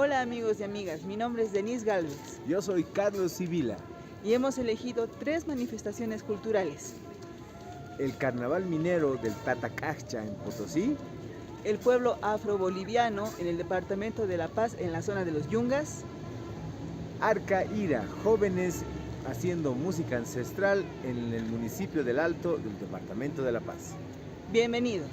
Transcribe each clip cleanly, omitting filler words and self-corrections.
Hola amigos y amigas, mi nombre es Denise Galvez Yo soy Carlos Sibila. y hemos elegido tres manifestaciones culturales: El carnaval minero del Tatacacha en Potosí, el pueblo afro-boliviano en el departamento de La Paz en la zona de los Yungas, Arca Ira, jóvenes haciendo música ancestral en el municipio del Alto del departamento de La Paz. Bienvenidos.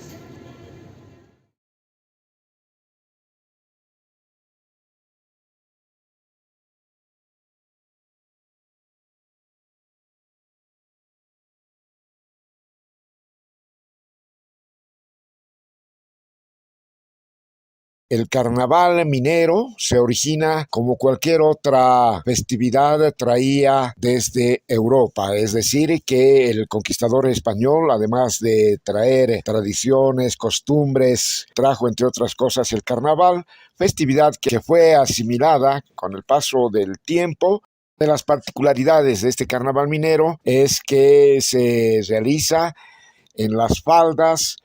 El carnaval minero se origina como cualquier otra festividad traía desde Europa, es decir, que el conquistador español, además de traer tradiciones, costumbres, trajo entre otras cosas el carnaval, festividad que fue asimilada con el paso del tiempo. De las particularidades de este carnaval minero es que se realiza en las faldas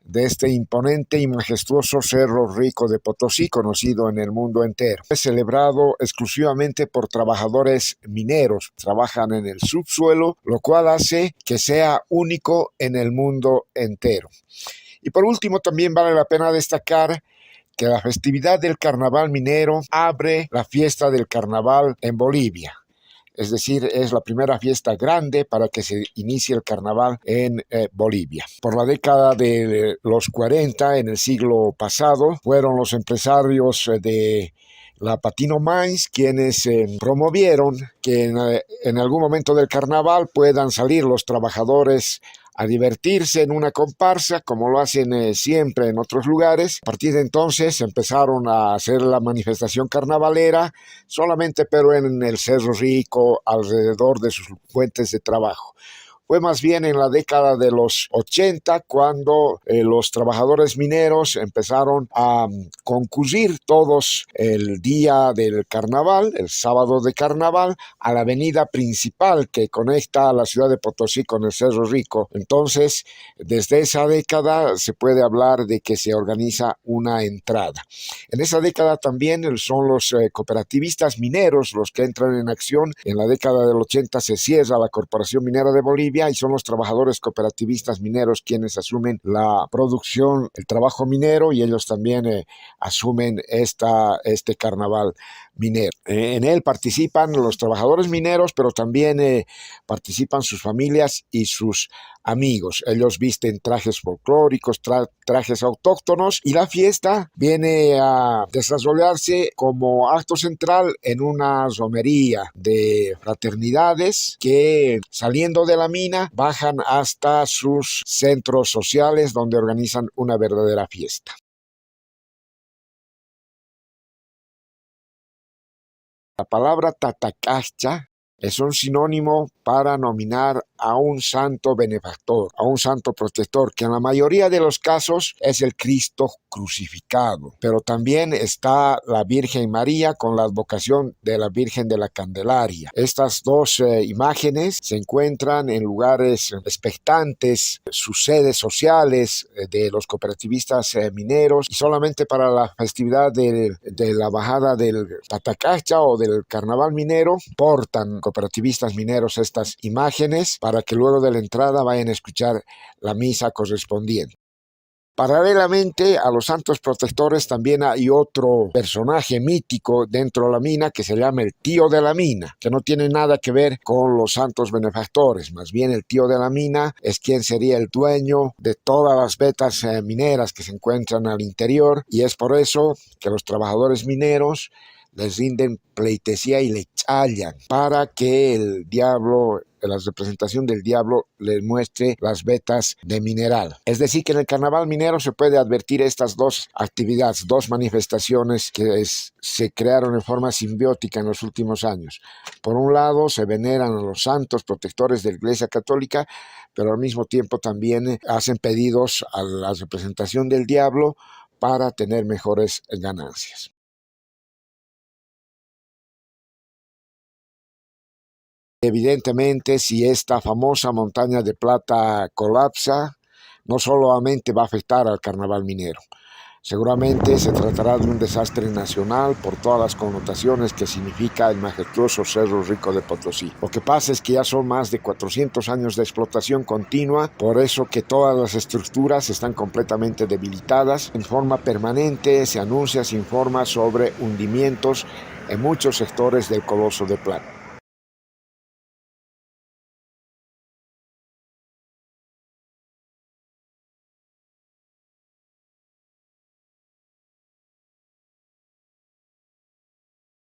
de este imponente y majestuoso Cerro Rico de Potosí, conocido en el mundo entero. Es celebrado exclusivamente por trabajadores mineros, trabajan en el subsuelo, lo cual hace que sea único en el mundo entero. Y por último, también vale la pena destacar que la festividad del carnaval minero abre la fiesta del carnaval en Bolivia. Es decir, es la primera fiesta grande para que se inicie el carnaval en Bolivia. Por la década de los 40, en el siglo pasado, fueron los empresarios de la Patino Mines quienes promovieron que en algún momento del carnaval puedan salir los trabajadores a divertirse en una comparsa, como lo hacen siempre en otros lugares. A partir de entonces empezaron a hacer la manifestación carnavalera, solamente pero en el Cerro Rico, alrededor de sus fuentes de trabajo. Fue más bien en la década de los 80 cuando los trabajadores mineros empezaron a concurrir todos el día del carnaval, el sábado de carnaval, a la avenida principal que conecta a la ciudad de Potosí con el Cerro Rico. Entonces, desde esa década se puede hablar de que se organiza una entrada. En esa década también son los cooperativistas mineros los que entran en acción. En la década del 80 se cierra la Corporación Minera de Bolivia y son los trabajadores cooperativistas mineros quienes asumen la producción, el trabajo minero, y ellos también asumen este carnaval minero. En él participan los trabajadores mineros, pero también participan sus familias y sus amigos. Ellos visten trajes folclóricos, trajes autóctonos, y la fiesta viene a desarrollarse como acto central en una romería de fraternidades que, saliendo de la mina, bajan hasta sus centros sociales donde organizan una verdadera fiesta. La palabra Tatacacha es un sinónimo para nominar a un santo benefactor, a un santo protector, que en la mayoría de los casos es el Cristo crucificado. Pero también está la Virgen María con la advocación de la Virgen de la Candelaria. Estas dos imágenes se encuentran en lugares expectantes, sus sedes sociales de los cooperativistas mineros, y solamente para la festividad de la bajada del Tatacacha o del carnaval minero portan cooperativistas mineros estas imágenes para que luego de la entrada vayan a escuchar la misa correspondiente. Paralelamente a los santos protectores también hay otro personaje mítico dentro de la mina que se llama el tío de la mina, que no tiene nada que ver con los santos benefactores. Más bien el tío de la mina es quien sería el dueño de todas las vetas mineras que se encuentran al interior, y es por eso que los trabajadores mineros les rinden pleitesía y le challan para que el diablo, la representación del diablo, les muestre las vetas de mineral. Es decir, que en el carnaval minero se puede advertir estas dos actividades, dos manifestaciones que se crearon en forma simbiótica en los últimos años. Por un lado, se veneran a los santos protectores de la Iglesia Católica, pero al mismo tiempo también hacen pedidos a la representación del diablo para tener mejores ganancias. Evidentemente, si esta famosa montaña de plata colapsa, no solamente va a afectar al carnaval minero, Seguramente se tratará de un desastre nacional por todas las connotaciones que significa el majestuoso Cerro Rico de Potosí. Lo que pasa es que ya son más de 400 años de explotación continua, por eso que todas las estructuras están completamente debilitadas. En forma permanente se anuncia, se informa sobre hundimientos en muchos sectores del Coloso de Plata.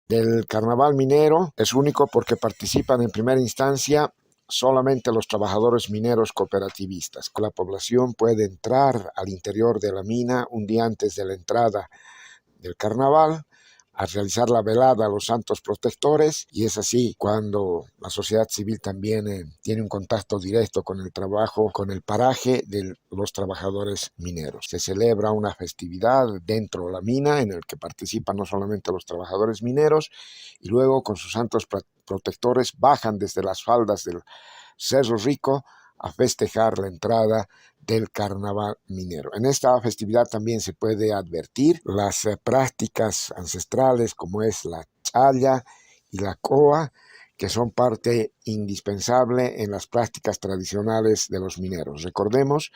Del carnaval minero es único porque participan en primera instancia solamente los trabajadores mineros cooperativistas. La población puede entrar al interior de la mina un día antes de la entrada del carnaval a realizar la velada a los santos protectores, y es así cuando la sociedad civil también tiene un contacto directo con el trabajo, con el paraje de los trabajadores mineros. Se celebra una festividad dentro de la mina en el que participan no solamente los trabajadores mineros, y luego con sus santos protectores bajan desde las faldas del Cerro Rico a festejar la entrada del carnaval minero. En esta festividad también se puede advertir las prácticas ancestrales como es la challa y la coa, que son parte indispensable en las prácticas tradicionales de los mineros. Recordemos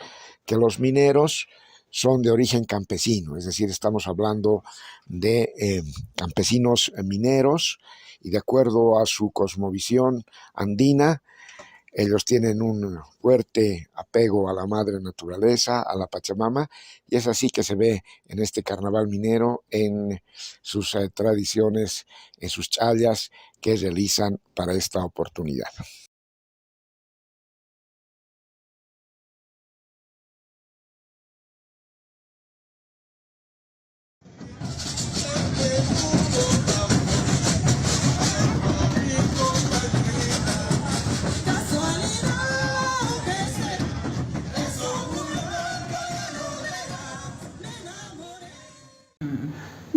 que los mineros son de origen campesino, es decir, estamos hablando de campesinos mineros, y de acuerdo a su cosmovisión andina, ellos tienen un fuerte apego a la madre naturaleza, a la Pachamama, y es así que se ve en este carnaval minero, en sus tradiciones, en sus challas que realizan para esta oportunidad.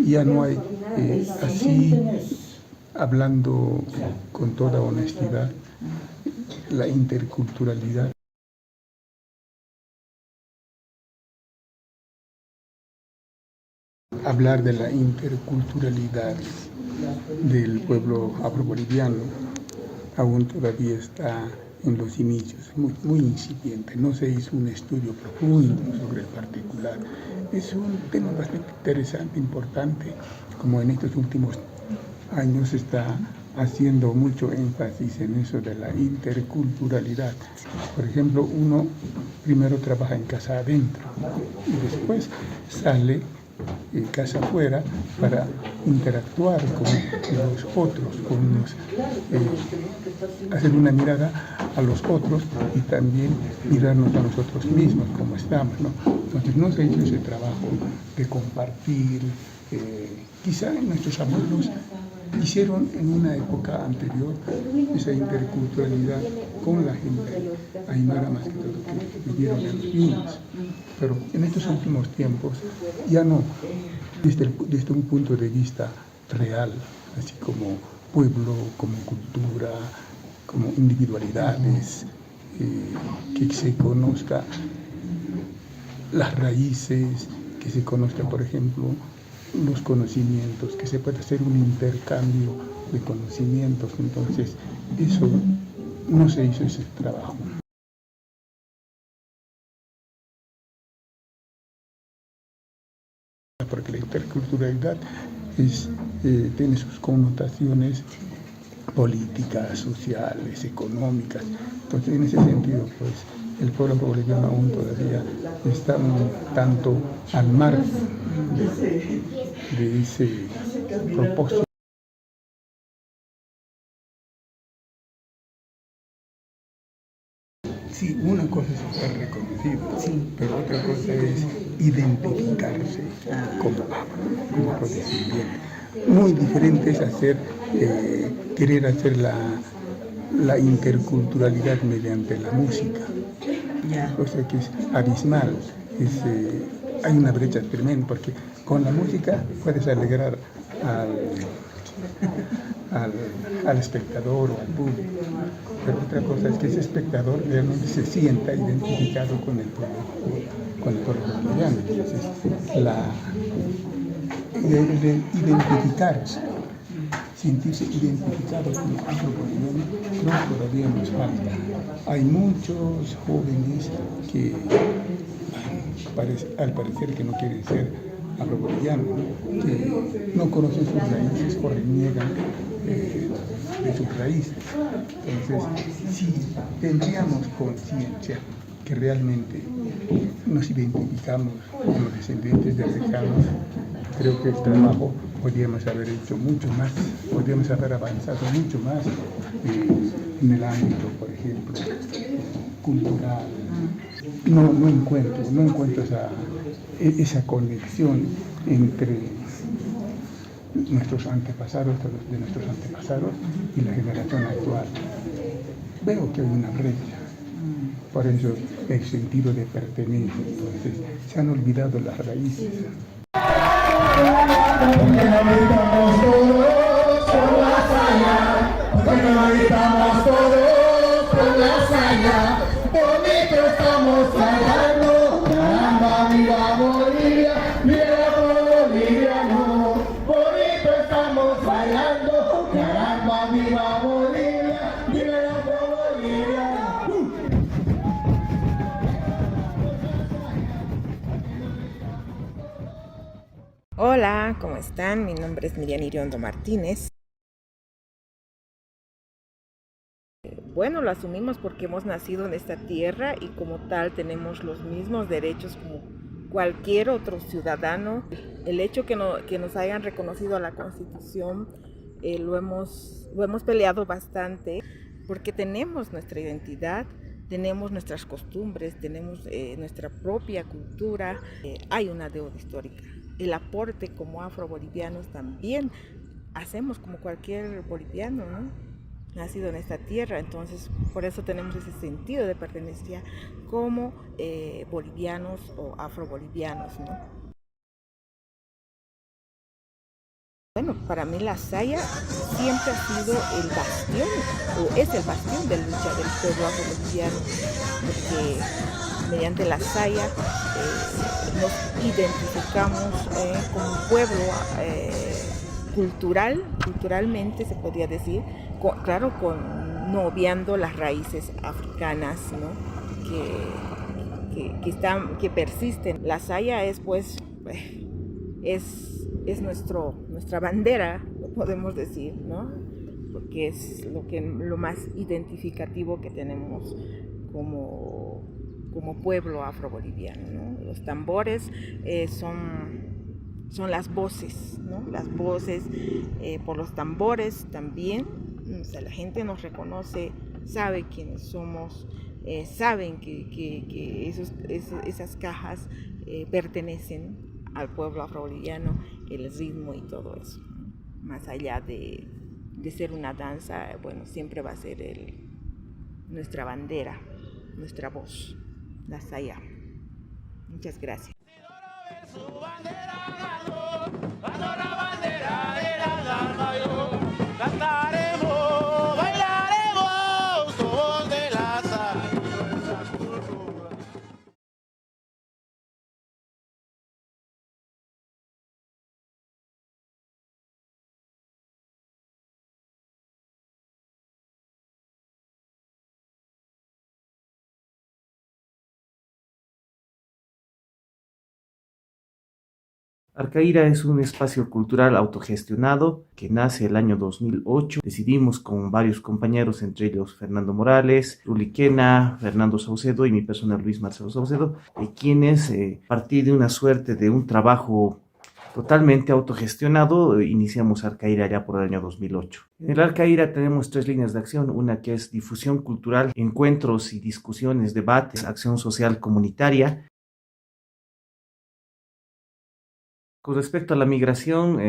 Ya no hay, así hablando con toda honestidad, la interculturalidad. Hablar de la interculturalidad del pueblo afroboliviano aún todavía está en los inicios, muy incipiente. No se hizo un estudio profundo sobre el particular. Es un tema bastante interesante, importante, como en estos últimos años se está haciendo mucho énfasis en eso de la interculturalidad. Por ejemplo, uno primero trabaja en casa adentro y después sale casa afuera para interactuar con los otros, hacer una mirada a los otros y también mirarnos a nosotros mismos, como estamos, ¿no? Entonces no se hizo ese trabajo de compartir, quizá nuestros abuelos hicieron en una época anterior esa interculturalidad con la gente aymara, más que todo, que vivieron en los yungas. Pero en estos últimos tiempos ya no, desde un punto de vista real, así como pueblo, como cultura, como individualidades, que se conozca las raíces, que se conozca, por ejemplo, los conocimientos, que se pueda hacer un intercambio de conocimientos. Entonces, eso no se hizo ese trabajo. Porque la interculturalidad tiene sus connotaciones políticas, sociales, económicas. Entonces, en ese sentido, pues, el pueblo boliviano aún todavía está un tanto al margen de ese propósito. Sí, una cosa es estar reconocido, sí, pero otra cosa es identificarse como afrodescendiente. Muy diferente es querer hacer la interculturalidad mediante la música. O sea que es abismal, hay una brecha tremenda, porque con la música puedes alegrar al espectador o al público. Pero otra cosa es que ese espectador realmente se sienta identificado con el pueblo boliviano. Entonces, el identificarse, sentirse identificado con el pueblo boliviano, no, todavía nos falta. Hay muchos jóvenes que al parecer que no quieren ser afrobolivianos, que no conocen sus raíces o reniegan de sus raíces. Entonces, si tendríamos conciencia que realmente nos identificamos como descendientes de africanos, creo que el trabajo podríamos haber hecho mucho más, podríamos haber avanzado mucho más en el ámbito, por ejemplo, cultural. No encuentro esa conexión entre nuestros antepasados y la generación actual. Veo que hay una brecha. Por eso el sentido de pertenencia. Entonces, se han olvidado las raíces. Porque no gritamos todos con la hazaña, porque no gritamos todos con la hazaña, bonito estamos bailando, caramba, viva Bolivia, viva boliviano, bonito estamos bailando, caramba, viva Bolivia, viva boliviano. Hola, ¿cómo están? Mi nombre es Miriam Iriondo Martínez. Bueno, lo asumimos porque hemos nacido en esta tierra y como tal tenemos los mismos derechos como cualquier otro ciudadano. El hecho que nos hayan reconocido a la Constitución lo hemos peleado bastante porque tenemos nuestra identidad, tenemos nuestras costumbres, tenemos nuestra propia cultura. Hay una deuda histórica. El aporte como afrobolivianos también hacemos como cualquier boliviano, ¿no? Nacido en esta tierra, entonces por eso tenemos ese sentido de pertenencia como bolivianos o afrobolivianos, ¿no? Bueno, para mí la Saya siempre ha sido el bastión, o es el bastión de lucha del pueblo afroboliviano, porque mediante la Saya nos identificamos como un pueblo culturalmente se podría decir, no obviando las raíces africanas, ¿no? que persisten. La Saya es pues es nuestra bandera, lo podemos decir, ¿no? Porque es lo más identificativo que tenemos como pueblo afroboliviano, ¿no? Los tambores son las voces, ¿no? Las voces, por los tambores también, o sea, la gente nos reconoce, sabe quiénes somos, saben que esas cajas pertenecen al pueblo afroboliviano, el ritmo y todo eso, ¿no? Más allá de ser una danza, bueno, siempre va a ser nuestra bandera, nuestra voz, la Saya. Muchas gracias. Arcaíra es un espacio cultural autogestionado que nace el año 2008. Decidimos con varios compañeros, entre ellos Fernando Morales, Ruli Quena, Fernando Saucedo y mi persona Luis Marcelo Saucedo, quienes, a partir de una suerte de un trabajo totalmente autogestionado, iniciamos Arcaíra ya por el año 2008. En el Arcaíra tenemos 3 líneas de acción, una que es difusión cultural, encuentros y discusiones, debates, acción social comunitaria. Con respecto a la migración,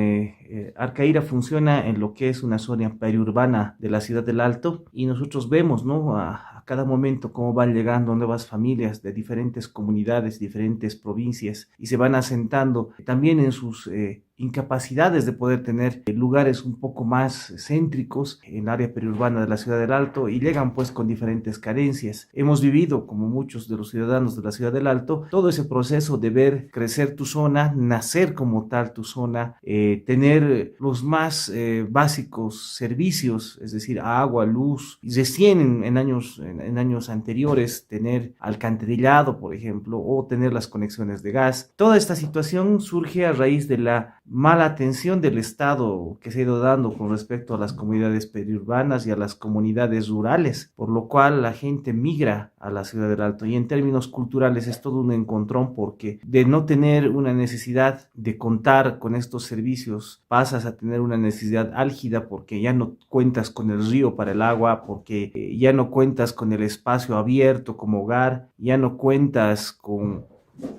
Arcaíra funciona en lo que es una zona periurbana de la ciudad del Alto y nosotros vemos, ¿no?, a a cada momento cómo van llegando nuevas familias de diferentes comunidades, diferentes provincias y se van asentando también en sus incapacidades de poder tener lugares un poco más céntricos en el área periurbana de la ciudad del Alto y llegan pues con diferentes carencias. Hemos vivido, como muchos de los ciudadanos de la ciudad del Alto, todo ese proceso de ver crecer tu zona, nacer como tal tu zona, tener los más básicos servicios, es decir, agua, luz, y recién en años anteriores tener alcantarillado, por ejemplo, o tener las conexiones de gas. Toda esta situación surge a raíz de la mala atención del Estado que se ha ido dando con respecto a las comunidades periurbanas y a las comunidades rurales, por lo cual la gente migra a la ciudad del Alto y en términos culturales es todo un encontrón porque de no tener una necesidad de contar con estos servicios pasas a tener una necesidad álgida porque ya no cuentas con el río para el agua, porque ya no cuentas con el espacio abierto como hogar, ya no cuentas con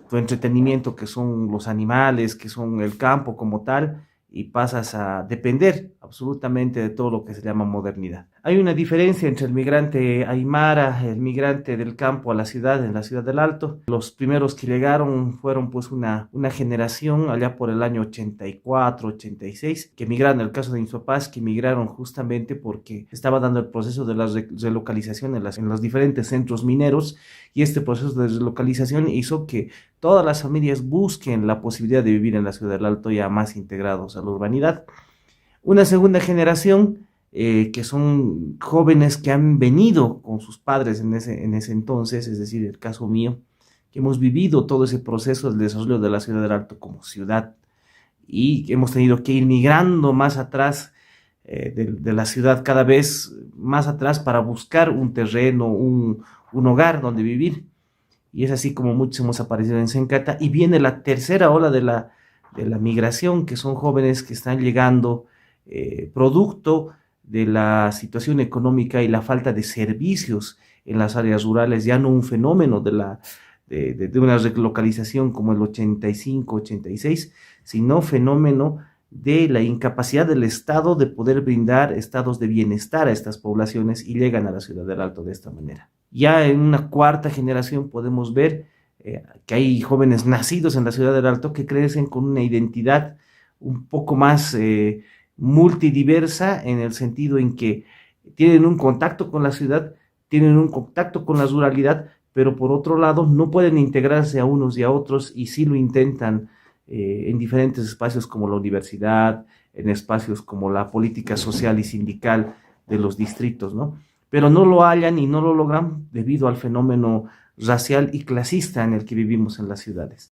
tu entretenimiento que son los animales, que son el campo como tal, y pasas a depender absolutamente de todo lo que se llama modernidad. Hay una diferencia entre el migrante aymara, el migrante del campo a la ciudad, en la ciudad del Alto. Los primeros que llegaron fueron pues una generación allá por el año 84, 86, que migraron, en el caso de mis papás, que migraron justamente porque estaba dando el proceso de la relocalización en los diferentes centros mineros, y este proceso de relocalización hizo que todas las familias busquen la posibilidad de vivir en la ciudad del Alto ya más integrados a la urbanidad. Una segunda generación que son jóvenes que han venido con sus padres en ese entonces, es decir, el caso mío, que hemos vivido todo ese proceso del desarrollo de la ciudad del Alto como ciudad y hemos tenido que ir migrando más atrás de la ciudad, cada vez más atrás para buscar un terreno, un hogar donde vivir. Y es así como muchos hemos aparecido en Sencata. Y viene la tercera ola de la migración, que son jóvenes que están llegando producto de la situación económica y la falta de servicios en las áreas rurales, ya no un fenómeno de una relocalización como el 85, 86, sino fenómeno de la incapacidad del Estado de poder brindar estados de bienestar a estas poblaciones y llegan a la ciudad del Alto de esta manera. Ya en una cuarta generación podemos ver que hay jóvenes nacidos en la ciudad del Alto que crecen con una identidad un poco más multidiversa, en el sentido en que tienen un contacto con la ciudad, tienen un contacto con la ruralidad, pero por otro lado no pueden integrarse a unos y a otros y sí lo intentan en diferentes espacios como la universidad, en espacios como la política social y sindical de los distritos, ¿no? Pero no lo hallan y no lo logran debido al fenómeno racial y clasista en el que vivimos en las ciudades.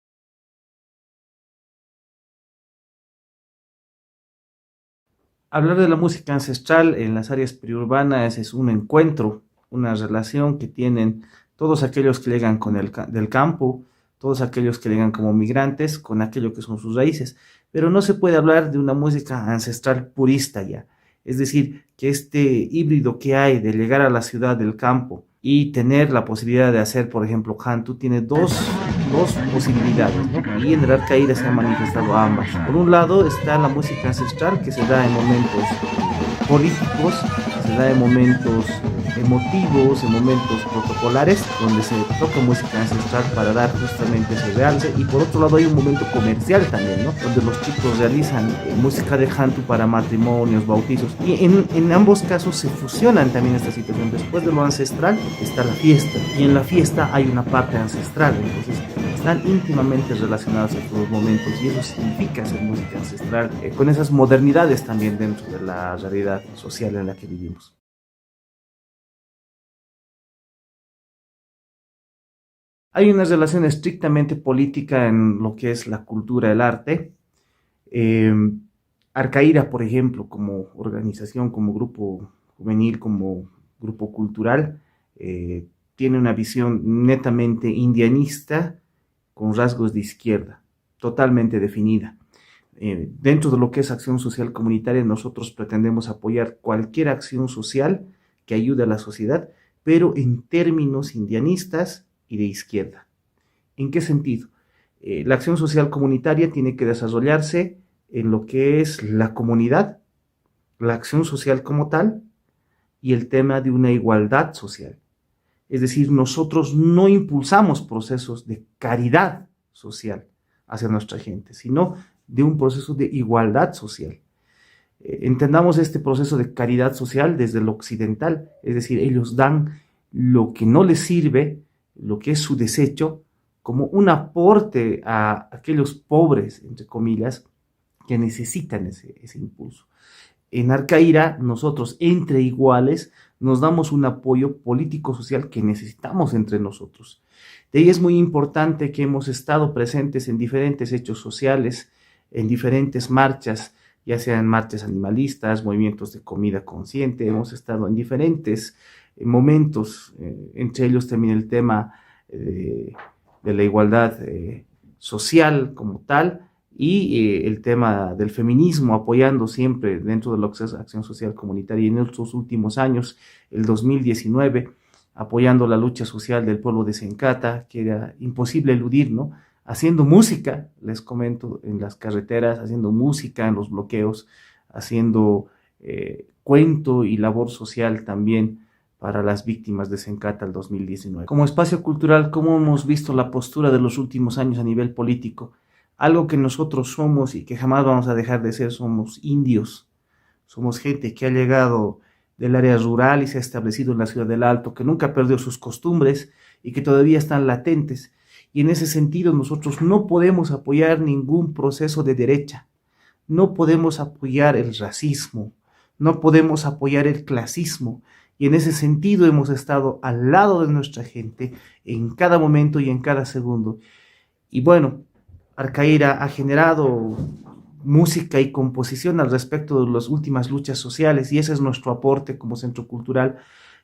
Hablar de la música ancestral en las áreas periurbanas es un encuentro, una relación que tienen todos aquellos que llegan del campo, todos aquellos que llegan como migrantes, con aquello que son sus raíces. Pero no se puede hablar de una música ancestral purista ya. Es decir, que este híbrido que hay de llegar a la ciudad del campo y tener la posibilidad de hacer, por ejemplo, cantu, tiene dos posibilidades, ¿no? Y en el Arcaíra se han manifestado ambas. Por un lado está la música ancestral, que se da en momentos políticos, se da en momentos emotivos, en momentos protocolares, donde se toca música ancestral para dar justamente ese realce. Y por otro lado hay un momento comercial también, ¿no? Donde los chicos realizan música de cantu para matrimonios, bautizos, y en ambos casos se fusionan también esta situación. Después de lo ancestral está la fiesta, y en la fiesta hay una parte ancestral, entonces están íntimamente relacionados estos dos momentos, y eso significa hacer música ancestral con esas modernidades también dentro de la realidad social en la que vivimos. Hay una relación estrictamente política en lo que es la cultura, el arte. Arcaíra, por ejemplo, como organización, como grupo juvenil, como grupo cultural, tiene una visión netamente indianista con rasgos de izquierda, totalmente definida. Dentro de lo que es acción social comunitaria, nosotros pretendemos apoyar cualquier acción social que ayude a la sociedad, pero en términos indianistas y de izquierda. ¿En qué sentido? La acción social comunitaria tiene que desarrollarse en lo que es la comunidad, la acción social como tal y el tema de una igualdad social. Es decir, nosotros no impulsamos procesos de caridad social hacia nuestra gente, sino de un proceso de igualdad social. Entendamos este proceso de caridad social desde lo occidental, es decir, ellos dan lo que no les sirve, lo que es su desecho, como un aporte a aquellos pobres, entre comillas, que necesitan ese impulso. En Arcaíra, nosotros, entre iguales, nos damos un apoyo político-social que necesitamos entre nosotros. De ahí es muy importante que hemos estado presentes en diferentes hechos sociales, en diferentes marchas, ya sean marchas animalistas, movimientos de comida consciente, hemos estado en diferentes momentos, entre ellos también el tema de la igualdad social como tal, y el tema del feminismo, apoyando siempre dentro de lo que es acción social comunitaria. Y en estos últimos años, el 2019, apoyando la lucha social del pueblo de Sencata, que era imposible eludir, ¿no? Haciendo música, les comento, en las carreteras, haciendo música en los bloqueos, haciendo cuento y labor social también para las víctimas de Sencata el 2019. Como espacio cultural, ¿cómo hemos visto la postura de los últimos años a nivel político? Algo que nosotros somos y que jamás vamos a dejar de ser, somos indios. Somos gente que ha llegado del área rural y se ha establecido en la ciudad del Alto, que nunca perdió sus costumbres y que todavía están latentes. Y en ese sentido nosotros no podemos apoyar ningún proceso de derecha. No podemos apoyar el racismo. No podemos apoyar el clasismo. Y en ese sentido hemos estado al lado de nuestra gente en cada momento y en cada segundo. Y bueno, Arcaíra ha generado música y composición al respecto de las últimas luchas sociales y ese es nuestro aporte como centro cultural.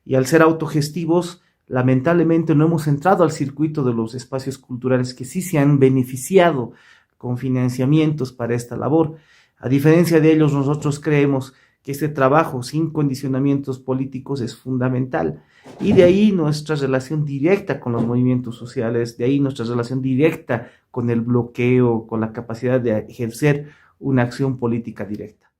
Y al ser autogestivos, lamentablemente no hemos entrado al circuito de los espacios culturales que sí se han beneficiado con financiamientos para esta labor. A diferencia de ellos, nosotros creemos que este trabajo sin condicionamientos políticos es fundamental. Y de ahí nuestra relación directa con los movimientos sociales, de ahí nuestra relación directa con el bloqueo, con la capacidad de ejercer una acción política directa.